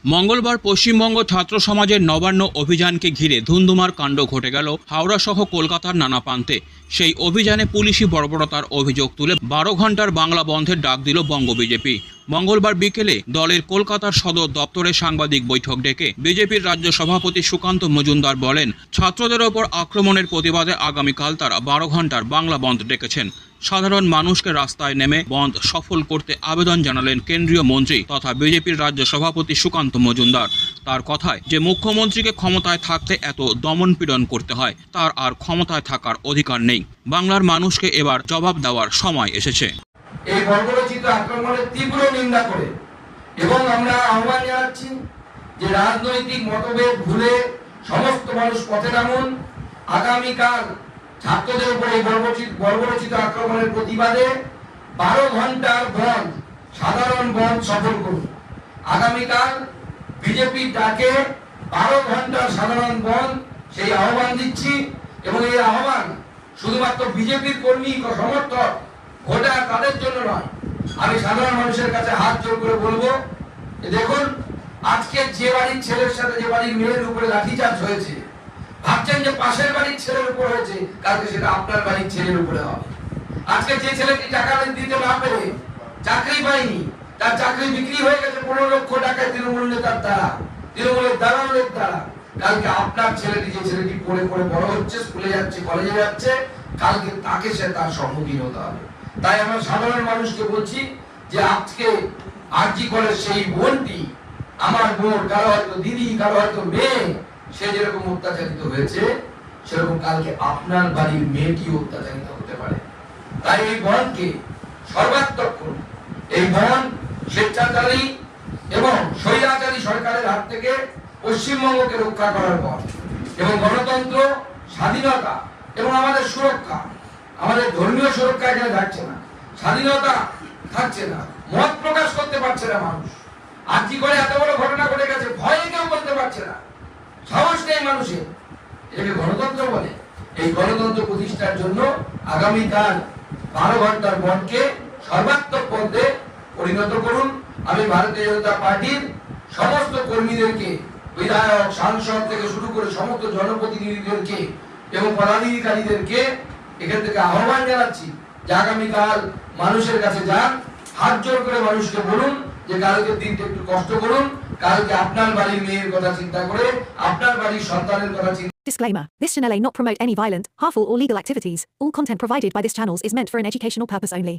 মঙ্গলবার পশ্চিমবঙ্গ ছাত্র সমাজের নবান্ন অভিযানকে ঘিরে ধুন্ধুমার কাণ্ড ঘটে গেল হাওড়া সহ কলকাতার নানা প্রান্তে। সেই অভিযানে পুলিশি বর্বরতার অভিযোগ তুলে 12 ঘন্টার বাংলা বন্ধের ডাক দিল বঙ্গ বিজেপি। মঙ্গলবার বিকেলে দলের কলকাতার সদর দপ্তরে সাংবাদিক বৈঠক ডেকে বিজেপির রাজ্য সভাপতি সুকান্ত মজুমদার বলেন, ছাত্রদের ওপর আক্রমণের প্রতিবাদে আগামীকাল তারা 12 ঘন্টার বাংলা বন্ধ ডেকেছেন। সাধারণ মানুষকে রাস্তায় নেমে বন্ধ সফল করতে আবেদন জানালেন কেন্দ্রীয় মন্ত্রী তথা বিজেপির রাজ্য সভাপতি সুকান্ত মজুমদার। তার কথায়, যে মুখ্যমন্ত্রীকে ক্ষমতায় থাকতে এত দমনপীড়ন করতে হয়, তার আর ক্ষমতায় থাকার অধিকার নেই। বাংলার মানুষকে এবার জবাব দেওয়ার সময় এসেছে। এই বর্বরচিত আক্রমণের তীব্র নিন্দা করে এবং আমরা আহ্বান জানাচ্ছি যে রাজনৈতিক মতভেদ ভুলে সমস্ত মানুষ পথে নামুন। আগামীকাল ছাত্রদের উপর এই বর্বরচিত আক্রমণের প্রতিবাদে 12 ঘন্টার বন্ধ, সাধারণ বন্ধ সফল করুন। আগামীকাল বিজেপির ডাকে 12 ঘন্টার সাধারণ বন্ধ সেই আহ্বান দিচ্ছি এবং এই আহ্বান শুধুমাত্র বিজেপির কর্মী সমর্থক ভোটার তাদের জন্য নয়। আমি সাধারণ মানুষের কাছে হাত জোর করে বলবো, দেখুন আজকে যে বাড়ির ছেলের সাথে যে বাড়ির মেয়ের উপরে লাঠিচার্জ হয়েছে, ভাবছেন যে পাশের বাড়ির ছেলের উপর হয়েছে, কালকে সেটা আপনার বাড়ির ছেলের উপরে হবে। আজকে যে ছেলেটি টাকা দিতে না পেরে চাকরি পায়নি, তার চাকরি বিক্রি হয়ে গেছে 15 লক্ষ টাকায় তৃণমূল নেতার দ্বারা, তৃণমূলের দালালের দ্বারা, কালকে আপনার ছেলেটি যে ছেলেটি পড়ে পড়ে বড় হচ্ছে, স্কুলে যাচ্ছে, কলেজে যাচ্ছে, কালকে তাকে সে তার সম্মুখীন হতে হবে। তাই আমরা সাধারণ মানুষকে বলছি যে আজকে আরজি কলেজ সেই বোনটি, আমার বোন, কারো হয়তো দিদি, কারো হয়তো মেয়ে, সে যেরকম অত্যাচারিত হয়েছে সেরকম কালকে আপনার বাড়ির মেয়েটি অত্যাচারিত হতে পারে। তাই এই বনকে সর্বাত্মক করুন। এই বন স্বেচ্ছাচারী এবং স্বৈরাচারী সরকারের হাত থেকে পশ্চিমবঙ্গকে রক্ষা করার পর এবং গণতন্ত্র, স্বাধীনতা এবং আমাদের সুরক্ষা, আমাদের ধর্মীয় সুরক্ষা এখানে থাকছে না, স্বাধীনতা থাকছে না, মত প্রকাশ করতে পারছে না মানুষ। আজকে করে এত বড় ঘটনা ঘটে গেছে, ভয়ে কেউ বলতে পারছে না, সাহস নেই মানুষের। এটাকে গণতন্ত্র বলে। এই গণতন্ত্র প্রতিষ্ঠার জন্য আগামীকাল 12 ঘন্টার বনকে সর্বাত্মক পথে পরিণত করুন। আমি ভারতীয় জনতা পার্টির সমস্ত কর্মীদেরকে, বিধায়ক, সাংসদ থেকে শুরু করে সমস্ত জনপ্রতিনিধিদেরকে এবং পদাধিকারীদেরকে এখান থেকে আহ্বান জানাচ্ছি যে আগামীকাল মানুষের কাছে যান, হাত জোর করে মানুষকে বলুন যে কালকের দিনটা একটু কষ্ট করুন, কালকে আপনার বাড়ির মেয়ের কথা চিন্তা করে, আপনার বাড়ির সন্তানের কথা চিন্তা। Disclaimer. This channel may not promote any violent, harmful or legal activities. All content provided by this channel is meant for an educational purpose only.